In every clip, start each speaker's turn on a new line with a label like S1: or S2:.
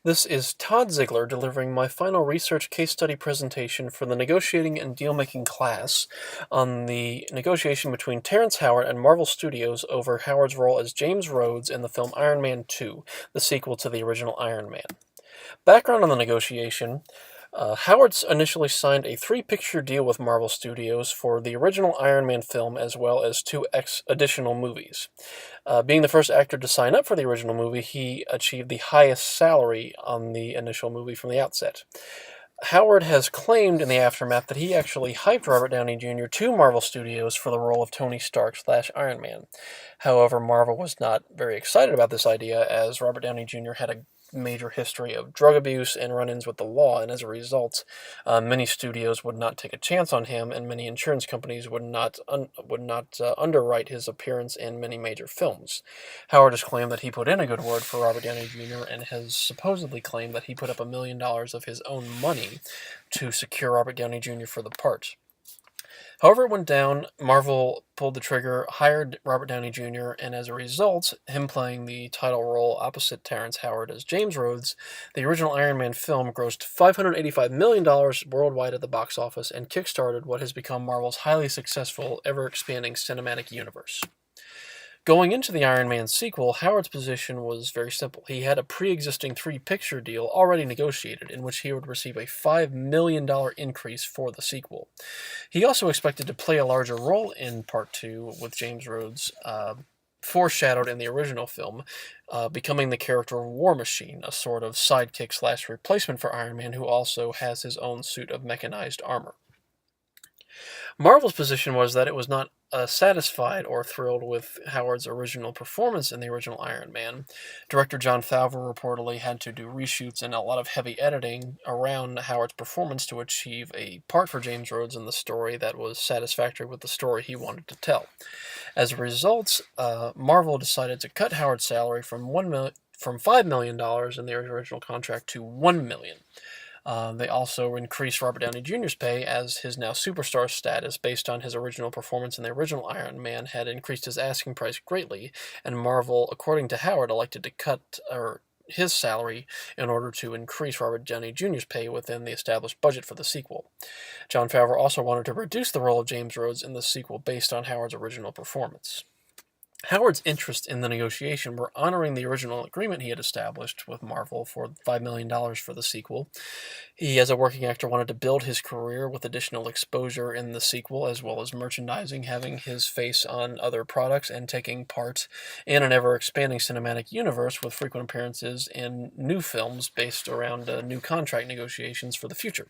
S1: This is Todd Zeigler delivering my final research case study presentation for the negotiating and deal-making class on the negotiation between Terrence Howard and Marvel Studios over Howard's role as James Rhodes in the film Iron Man 2, the sequel to the original Iron Man. Background on the negotiation. Howard's initially signed a three-picture deal with Marvel Studios for the original Iron Man film as well as two additional movies. Being the first actor to sign up for the original movie, he achieved the highest salary on the initial movie from the outset. Howard has claimed in the aftermath that he actually hyped Robert Downey Jr. to Marvel Studios for the role of Tony Stark / Iron Man. However, Marvel was not very excited about this idea, as Robert Downey Jr. had a major history of drug abuse and run-ins with the law, and as a result, many studios would not take a chance on him, and many insurance companies would not underwrite his appearance in many major films. Howard has claimed that he put in a good word for Robert Downey Jr. and has supposedly claimed that he put up $1 million of his own money to secure Robert Downey Jr. for the part. However it went down, Marvel pulled the trigger, hired Robert Downey Jr., and as a result, him playing the title role opposite Terrence Howard as James Rhodes, the original Iron Man film grossed $585 million worldwide at the box office and kickstarted what has become Marvel's highly successful, ever-expanding cinematic universe. Going into the Iron Man sequel, Howard's position was very simple. He had a pre-existing three-picture deal already negotiated in which he would receive a $5 million increase for the sequel. He also expected to play a larger role in Part 2 with James Rhodes, foreshadowed in the original film, becoming the character War Machine, a sort of sidekick / replacement for Iron Man who also has his own suit of mechanized armor. Marvel's position was that it was not satisfied or thrilled with Howard's original performance in the original Iron Man. Director Jon Favreau reportedly had to do reshoots and a lot of heavy editing around Howard's performance to achieve a part for James Rhodes in the story that was satisfactory with the story he wanted to tell. As a result, Marvel decided to cut Howard's salary from $5 million in the original contract to $1 million. They also increased Robert Downey Jr.'s pay, as his now superstar status, based on his original performance in the original Iron Man, had increased his asking price greatly, and Marvel, according to Howard, elected to cut his salary in order to increase Robert Downey Jr.'s pay within the established budget for the sequel. Jon Favreau also wanted to reduce the role of James Rhodes in the sequel based on Howard's original performance. Howard's interest in the negotiation were honoring the original agreement he had established with Marvel for $5 million for the sequel. He, as a working actor, wanted to build his career with additional exposure in the sequel, as well as merchandising, having his face on other products, and taking part in an ever-expanding cinematic universe with frequent appearances in new films based around new contract negotiations for the future.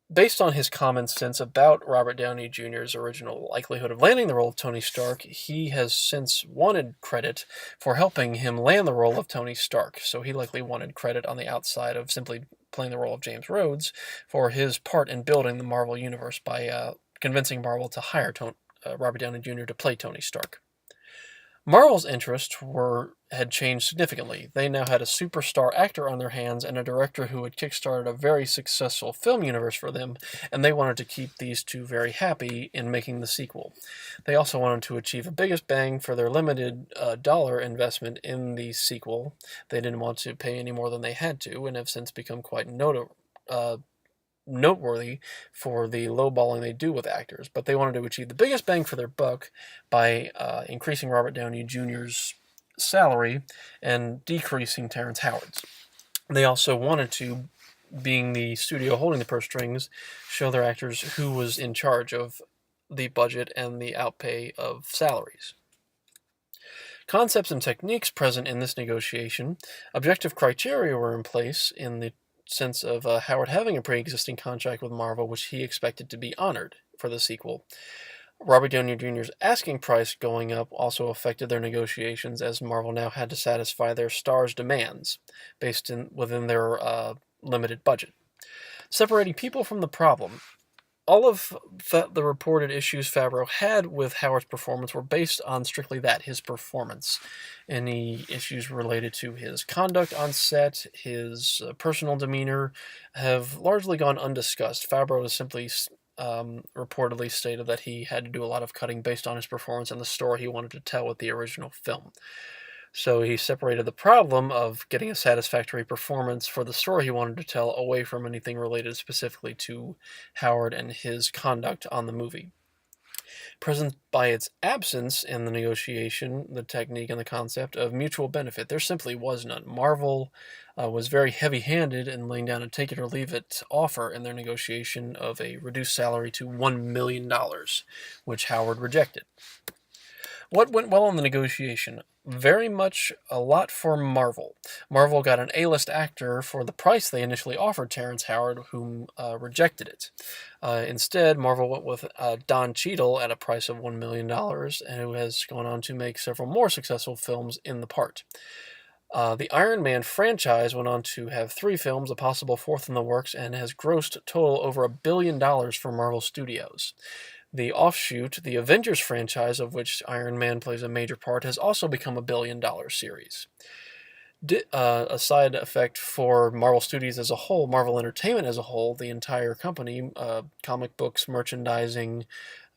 S1: Based on his common sense about Robert Downey Jr.'s original likelihood of landing the role of Tony Stark, he has since wanted credit for helping him land the role of Tony Stark, so he likely wanted credit on the outside of simply playing the role of James Rhodes for his part in building the Marvel Universe by convincing Marvel to hire Robert Downey Jr. to play Tony Stark. Marvel's interests had changed significantly. They now had a superstar actor on their hands and a director who had kickstarted a very successful film universe for them, and they wanted to keep these two very happy in making the sequel. They also wanted to achieve the biggest bang for their limited dollar investment in the sequel. They didn't want to pay any more than they had to, and have since become quite noteworthy for the lowballing they do with actors, but they wanted to achieve the biggest bang for their buck by increasing Robert Downey Jr.'s salary and decreasing Terrence Howard's. They also wanted to, being the studio holding the purse strings, show their actors who was in charge of the budget and the outpay of salaries. Concepts and techniques present in this negotiation, objective criteria were in place in the sense of Howard having a pre-existing contract with Marvel, which he expected to be honored for the sequel. Robert Downey Jr.'s asking price going up also affected their negotiations, as Marvel now had to satisfy their star's demands within their limited budget. Separating people from the problem. All of the reported issues Favreau had with Howard's performance were based on strictly that, his performance. Any issues related to his conduct on set, his personal demeanor, have largely gone undiscussed. Favreau has simply reportedly stated that he had to do a lot of cutting based on his performance and the story he wanted to tell with the original film. So he separated the problem of getting a satisfactory performance for the story he wanted to tell away from anything related specifically to Howard and his conduct on the movie. Present by its absence in the negotiation, the technique and the concept of mutual benefit, there simply was none. Marvel was very heavy handed in laying down a take it or leave it offer in their negotiation of a reduced salary to $1 million, which Howard rejected. What went well in the negotiation? Very much a lot for Marvel. Marvel got an A-list actor for the price they initially offered Terrence Howard, whom rejected it. Instead, Marvel went with Don Cheadle at a price of $1 million, and who has gone on to make several more successful films in the part. The Iron Man franchise went on to have 3 films, a possible 4th in the works, and has grossed total over $1 billion for Marvel Studios. The offshoot, the Avengers franchise, of which Iron Man plays a major part, has also become a billion-dollar series. A side effect for Marvel Studios as a whole, Marvel Entertainment as a whole, the entire company, comic books, merchandising,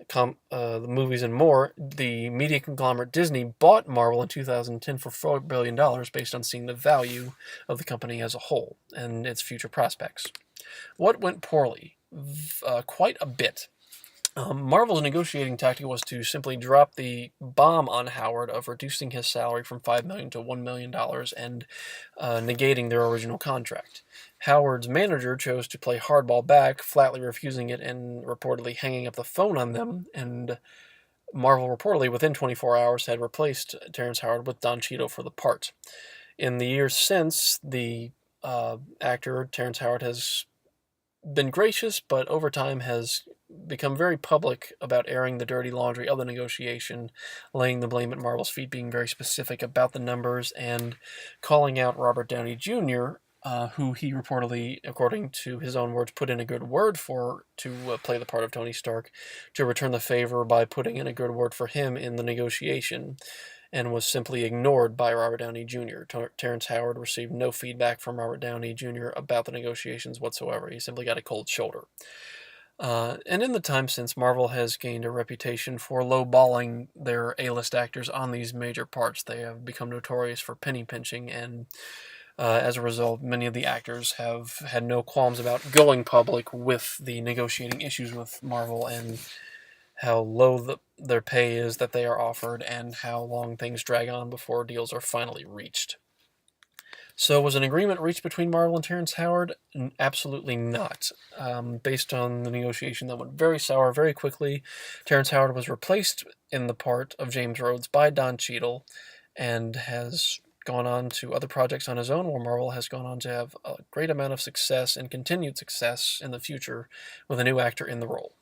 S1: the movies, and more, the media conglomerate Disney bought Marvel in 2010 for $4 billion based on seeing the value of the company as a whole and its future prospects. What went poorly? Quite a bit. Marvel's negotiating tactic was to simply drop the bomb on Howard of reducing his salary from $5 million to $1 million and negating their original contract. Howard's manager chose to play hardball back, flatly refusing it and reportedly hanging up the phone on them, and Marvel reportedly within 24 hours had replaced Terrence Howard with Don Cheadle for the part. In the years since, the actor Terrence Howard has been gracious, but over time has become very public about airing the dirty laundry of the negotiation, laying the blame at Marvel's feet, being very specific about the numbers, and calling out Robert Downey Jr., who he reportedly, according to his own words, put in a good word for to play the part of Tony Stark, to return the favor by putting in a good word for him in the negotiation, and was simply ignored by Robert Downey Jr. Terrence Howard received no feedback from Robert Downey Jr. about the negotiations whatsoever. He simply got a cold shoulder. And in the time since, Marvel has gained a reputation for lowballing their A-list actors on these major parts. They have become notorious for penny pinching, and as a result, many of the actors have had no qualms about going public with the negotiating issues with Marvel and how low their pay is that they are offered, and how long things drag on before deals are finally reached. So, was an agreement reached between Marvel and Terrence Howard? Absolutely not. Based on the negotiation that went very sour very quickly, Terrence Howard was replaced in the part of James Rhodes by Don Cheadle, and has gone on to other projects on his own, where Marvel has gone on to have a great amount of success and continued success in the future with a new actor in the role.